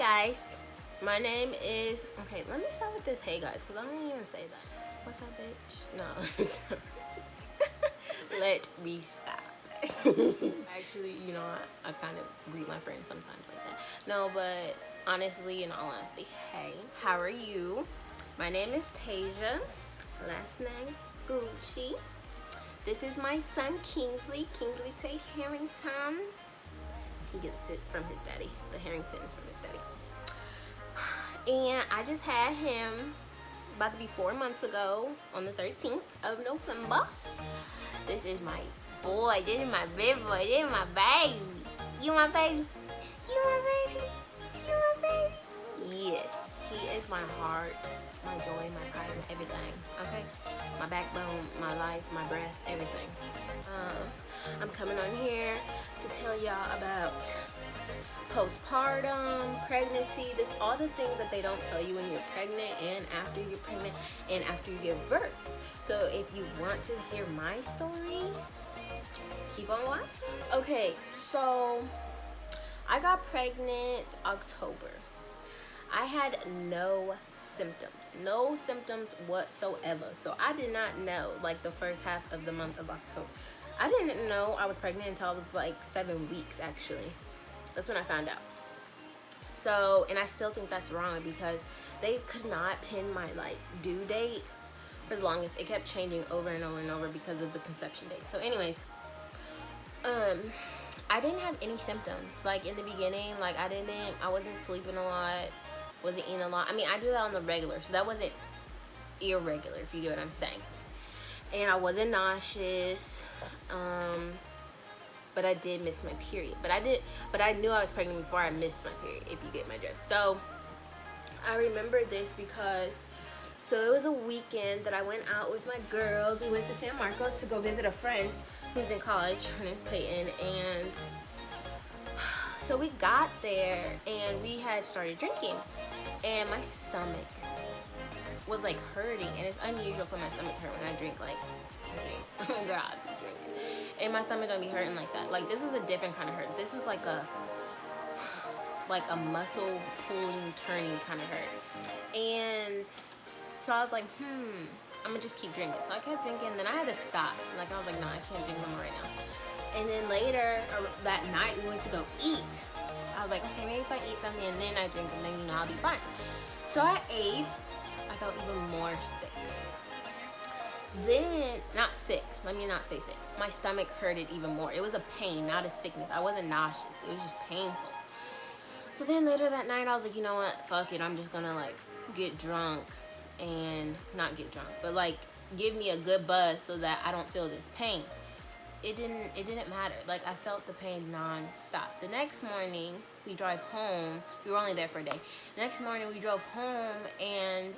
guys, my name is, okay, let me start with this hey guys, because I don't even say that. What's up, bitch? No. Let me stop. Actually, you know, I kind of greet my friends sometimes like that. No, but honestly, in all honesty, hey, how are you? My name is TASIAA, last name Gucci. This is my son Kingsley Tay Harrington. He gets it from his daddy. The Harrington is from his daddy. And I just had him about to be 4 months ago on the 13th of November. This is my boy. This is my big boy. This is my baby. You my baby? You my baby? You my baby? Yes. He is my heart, my joy, my pride, and everything. Okay? My backbone, my life, my breath, everything. I'm coming on here to tell y'all about postpartum, pregnancy, all the things that they don't tell you when you're pregnant and after you're pregnant and after you give birth. So if you want to hear my story, keep on watching. Okay, so I got pregnant October. I had no symptoms whatsoever. So I did not know, like, the first half of the month of October. I didn't know I was pregnant until I was like 7 weeks, actually. That's when I found out. So, and I still think that's wrong because they could not pin my like due date for the longest. It kept changing over and over and over because of the conception date. So anyways, I didn't have any symptoms. Like in the beginning, like I wasn't sleeping a lot, wasn't eating a lot. I mean, I do that on the regular, so that wasn't irregular, if you get what I'm saying. And I wasn't nauseous. But I did miss my period. But I knew I was pregnant before I missed my period, if you get my drift. So I remember this because, so it was a weekend that I went out with my girls. We went to San Marcos to go visit a friend who's in college. Her name's Peyton. And so we got there and we had started drinking. And my stomach was like hurting. And it's unusual for my stomach to hurt when I drink. Like, oh God, I be drinking. And my stomach don't be hurting like that. Like, this was a different kind of hurt. This was like a muscle pulling, turning kind of hurt. And so I was like, I'm gonna just keep drinking. So I kept drinking, and then I had to stop. Like, I was like, no, I can't drink no more right now. And then later, that night, we went to go eat. I was like, okay, maybe if I eat something and then I drink, and then, you know, I'll be fine. So I ate. I felt even more sick. Then, not sick, let me not say sick. My stomach hurted even more. It was a pain, not a sickness. I wasn't nauseous. It was just painful. So then later that night, I was like, you know what? Fuck it. I'm just gonna like get drunk and not get drunk, but like give me a good buzz so that I don't feel this pain. It didn't matter. Like I felt the pain non-stop. The next morning, we drive home. We were only there for a day. The next morning, we drove home and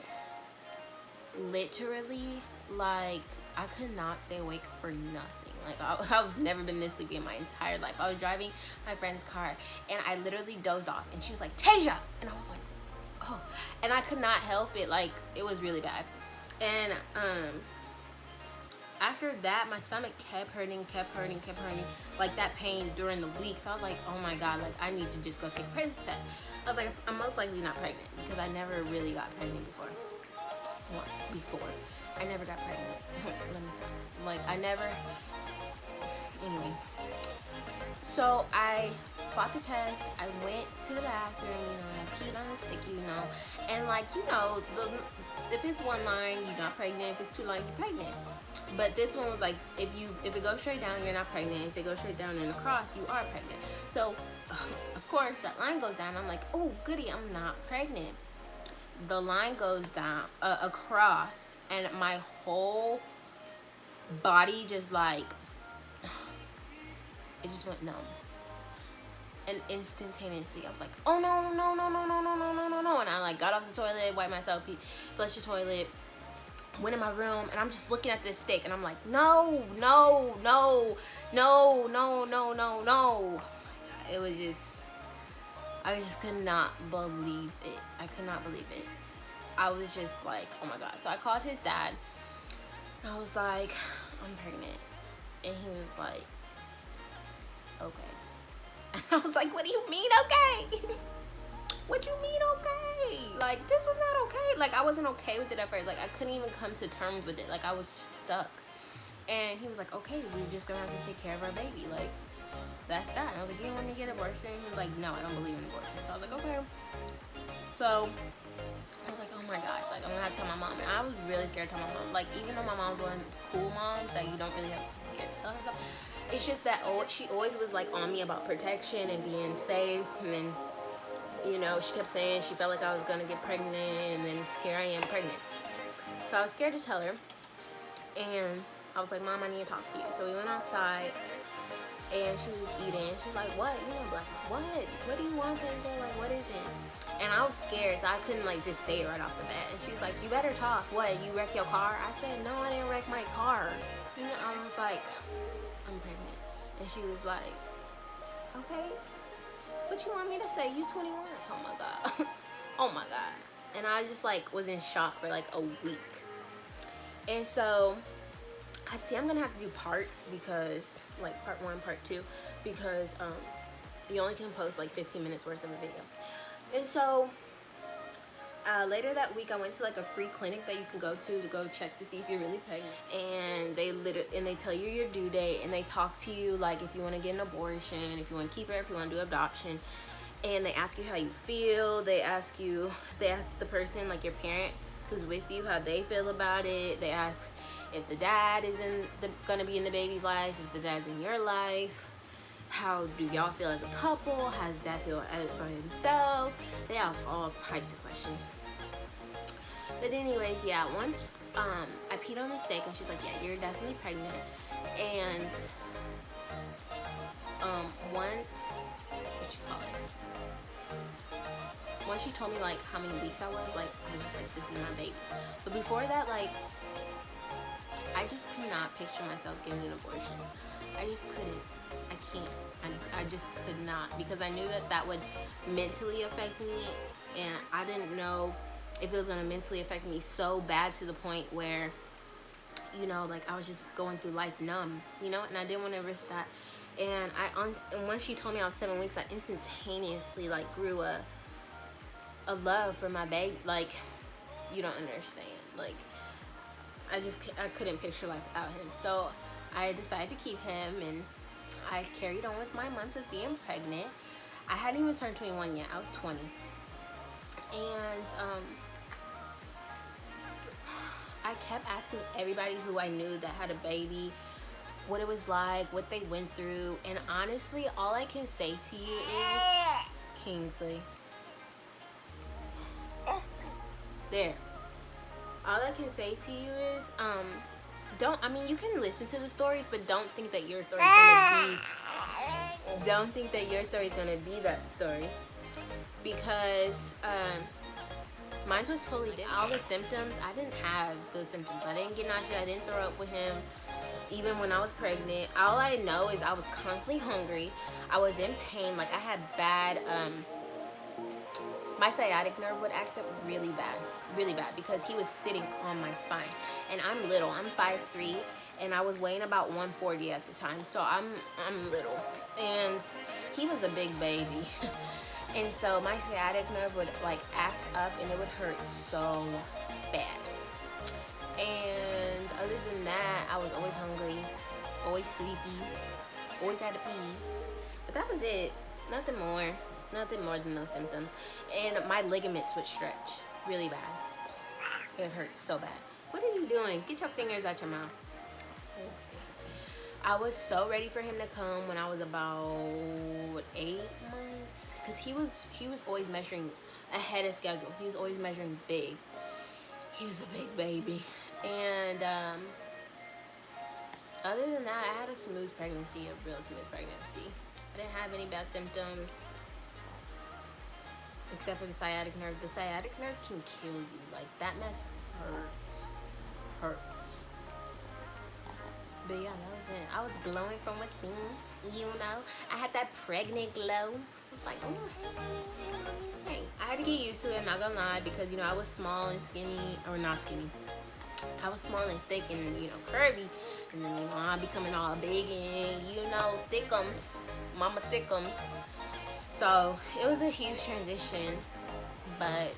literally, like, I could not stay awake for nothing. Like, I've never been this sleepy in my entire life. I was driving my friend's car, and I literally dozed off, and she was like, TASIAA! And I was like, oh. And I could not help it. Like, it was really bad. And, after that, my stomach kept hurting. Like, that pain during the week. So I was like, oh my God, like, I need to just go take a pregnancy test. I was like, I'm most likely not pregnant, because I never really got pregnant before. I never got pregnant. Let me stop. Like, I never. Anyway. So I bought the test. I went to the bathroom, you know, I peed on the sticky, you know. And like, you know, if it's one line, you're not pregnant. If it's two lines, you're pregnant. But this one was like, if it goes straight down, you're not pregnant. If it goes straight down and across, you are pregnant. So, of course, that line goes down. I'm like, oh, goody, I'm not pregnant. The line goes down across, and my whole body just like, it just went numb. And instantaneously, I was like, oh no. And I like got off the toilet, wiped myself, flushed the toilet, went in my room, and I'm just looking at this steak, and I'm like, no. Oh my God. It was just, I just could not believe it. I could not believe it. I was just like, oh my God. So I called his dad, and I was like, I'm pregnant. And he was like, okay. And I was like, what do you mean, okay? What you mean okay? Like, this was not okay. Like, I wasn't okay with it at first. Like, I couldn't even come to terms with it. Like, I was stuck. And he was like, okay, we're just gonna have to take care of our baby. Like, that's that. And I was like, you don't want me to get an abortion? He was like, no, I don't believe in abortion. So I was like, okay. So I was like, oh my gosh, like, I'm gonna have to tell my mom. And I was really scared to tell my mom. Like, even though my mom's one cool mom that you don't really have to get to tell her stuff, it's just that she always was like on me about protection and being safe. And then, you know, she kept saying she felt like I was gonna get pregnant, and then here I am pregnant. So I was scared to tell her, and I was like, Mom, I need to talk to you. So we went outside, and she was eating. She's like, what? You know, like, what? What do you want, Angel? Like, what is it? And I was scared, so I couldn't, like, just say it right off the bat. And she's like, you better talk. What, you wrecked your car? I said, no, I didn't wreck my car. You know, I was like, I'm pregnant. And she was like, okay. What you want me to say? You 21. Oh, my God. Oh, my God. And I just, like, was in shock for, like, a week. And so I see I'm gonna have to do parts, because like part 1, part 2, because you only can post like 15 minutes worth of a video. And so later that week, I went to like a free clinic that you can go to check to see if you're really pregnant. And they tell you your due date, and they talk to you like if you want to get an abortion, if you want to keep her, if you want to do adoption. And they ask you how you feel. They ask the person, like your parent who's with you, how they feel about it. They ask if the dad is gonna be in the baby's life, if the dad's in your life. How do y'all feel as a couple? How does dad feel by himself? They ask all types of questions. But anyways, yeah, once I peed on the steak, and she's like, yeah, you're definitely pregnant. And once she told me like how many weeks I was, like, I was just like, this is my baby. But before that, like, I just could not picture myself getting an abortion. I just couldn't. I can't. I just could not, because I knew that would mentally affect me, and I didn't know if it was going to mentally affect me so bad to the point where, you know, like I was just going through life numb, you know, and I didn't want to risk that. And once she told me I was 7 weeks, I instantaneously like grew a love for my baby. Like, you don't understand. Like, I couldn't picture life without him. So I decided to keep him, and I carried on with my months of being pregnant. I hadn't even turned 21 yet. I was 20. And I kept asking everybody who I knew that had a baby what it was like, what they went through. And honestly, all I can say to you is, Kingsley, there. All I can say to you is, you can listen to the stories, but don't think that your story's gonna be that story, because mine was totally different. All the symptoms, I didn't have those symptoms. I didn't get nauseous. I didn't throw up with him, even when I was pregnant. All I know is I was constantly hungry. I was in pain. Like, I had bad, my sciatic nerve would act up really bad, because he was sitting on my spine. And I'm little. I'm 5'3", and I was weighing about 140 at the time. So I'm little, and he was a big baby. And so my sciatic nerve would like act up, and it would hurt so bad. And other than that, I was always hungry, always sleepy, always had to pee. But that was it. Nothing more than those symptoms. And my ligaments would stretch really bad. It hurt so bad. What are you doing? Get your fingers out your mouth. I was so ready for him to come when I was about 8 months, because he was always measuring ahead of schedule. He was always measuring big. He was a big baby. And other than that, I had a smooth pregnancy, a real smooth pregnancy. I didn't have any bad symptoms, except for the sciatic nerve. The sciatic nerve can kill you. Like, that mess hurts. But yeah, that was it. I was glowing from within, you know. I had that pregnant glow. I was like, oh, hey. I had to get used to it, I'm not gonna lie, because, you know, I was small and skinny, or not skinny. I was small and thick and, you know, curvy. And then, you know, I'm becoming all big and, you know, thickums. Mama thickums. So it was a huge transition. But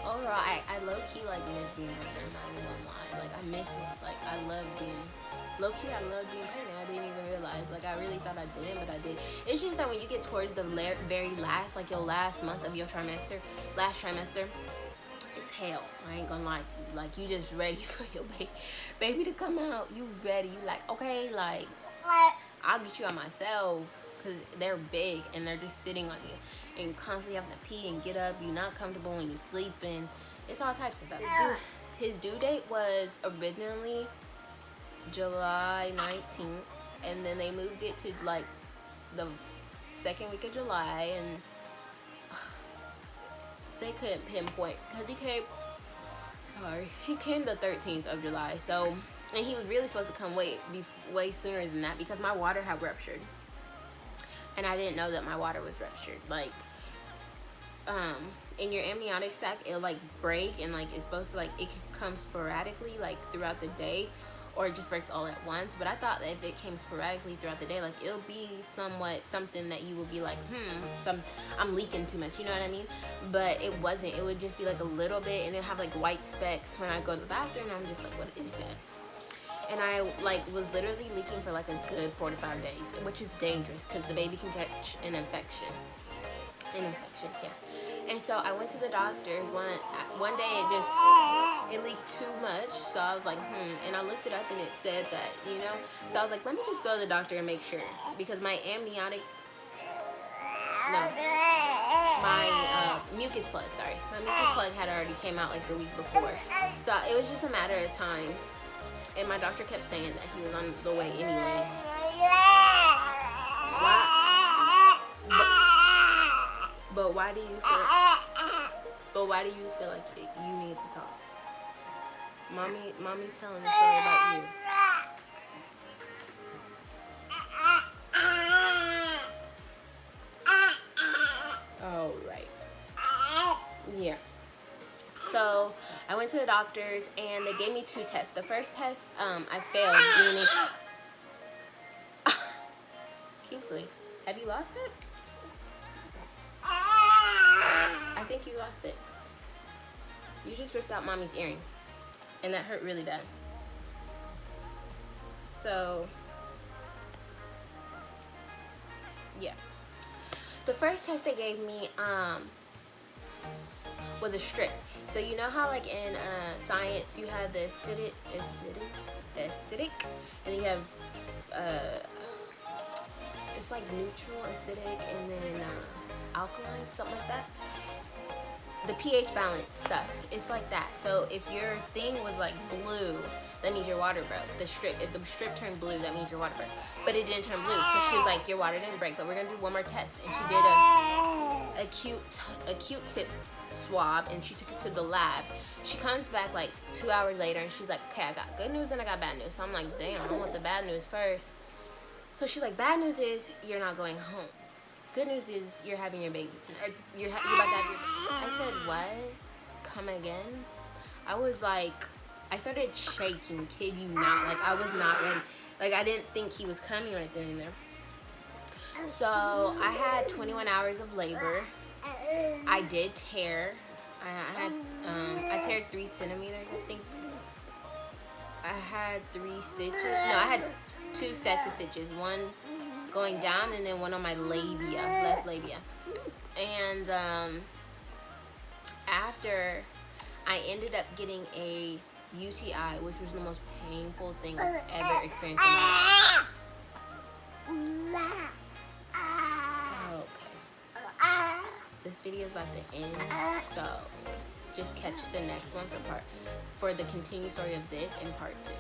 overall, I low-key like miss being pregnant. I'm not even gonna lie. Like I miss it. Like I love being low-key. I love being pregnant. I didn't even realize. Like I really thought I didn't, but I did. It's just that when you get towards the very last, like your last month of your trimester, last trimester, it's hell. I ain't gonna lie to you. Like you just ready for your baby to come out. You ready? You like, okay, like I'll get you out myself, because they're big and they're just sitting on you. And you constantly have to pee and get up. You're not comfortable when you're sleeping. It's all types of stuff. His due date was originally July 19th. And then they moved it to like the second week of July. And they couldn't pinpoint. Because he came the 13th of July. So, and he was really supposed to come way sooner than that, because my water had ruptured. And I didn't know that my water was ruptured. Like, in your amniotic sac, it'll like break, and like it's supposed to, like, it could come sporadically, like throughout the day, or it just breaks all at once. But I thought that if it came sporadically throughout the day, like it'll be something that you would be like, I'm leaking too much, you know what I mean? But it wasn't. It would just be like a little bit, and it'd have like white specks when I go to the bathroom. I'm just like, what is that? And I like was literally leaking for like a good 4 to 5 days, which is dangerous because the baby can catch an infection. Yeah. And so I went to the doctor's one day. It leaked too much, so I was like, and I looked it up and it said that, you know. So I was like, let me just go to the doctor and make sure, because my mucus plug, my mucus plug had already came out like the week before. So it was just a matter of time. And my doctor kept saying that he was on the way anyway. But why do you feel like you need to talk? Mommy's telling the story about you. Oh, right. Yeah. So I went to the doctors and they gave me 2 tests. The first test, I failed, meaning Kingsley, have you lost it? I think you lost it. You just ripped out Mommy's earring, and that hurt really bad. So yeah, the first test they gave me was a strip. So you know how like in science you have the acidic, and you have it's like neutral, acidic, and then alkaline, something like that. The pH balance stuff, it's like that. So if your thing was like blue, that means your water broke. If the strip turned blue, that means your water broke. But it didn't turn blue, so she was like, your water didn't break, but we're gonna do one more test. And she did a Q-tip swab, and she took it to the lab. She comes back like 2 hours later, and she's like, okay, I got good news and I got bad news. So I'm like, damn, I want the bad news first. So she's like, bad news is you're not going home. Good news is you're having your baby tonight. You're about to have your... I said, what? Come again? I was like, I started shaking, kid you not. Like, I was not ready. Like, I didn't think he was coming right there and there. So, I had 21 hours of labor. I did tear. I teared 3 centimeters, I think. I had 3 stitches. No, I had 2 sets of stitches. One going down and then one on my labia, left labia. And after, I ended up getting a UTI, which was the most painful thing I've ever experienced in my life. Okay. This video is about to end, so just catch the next one for the continued story of this in part 2.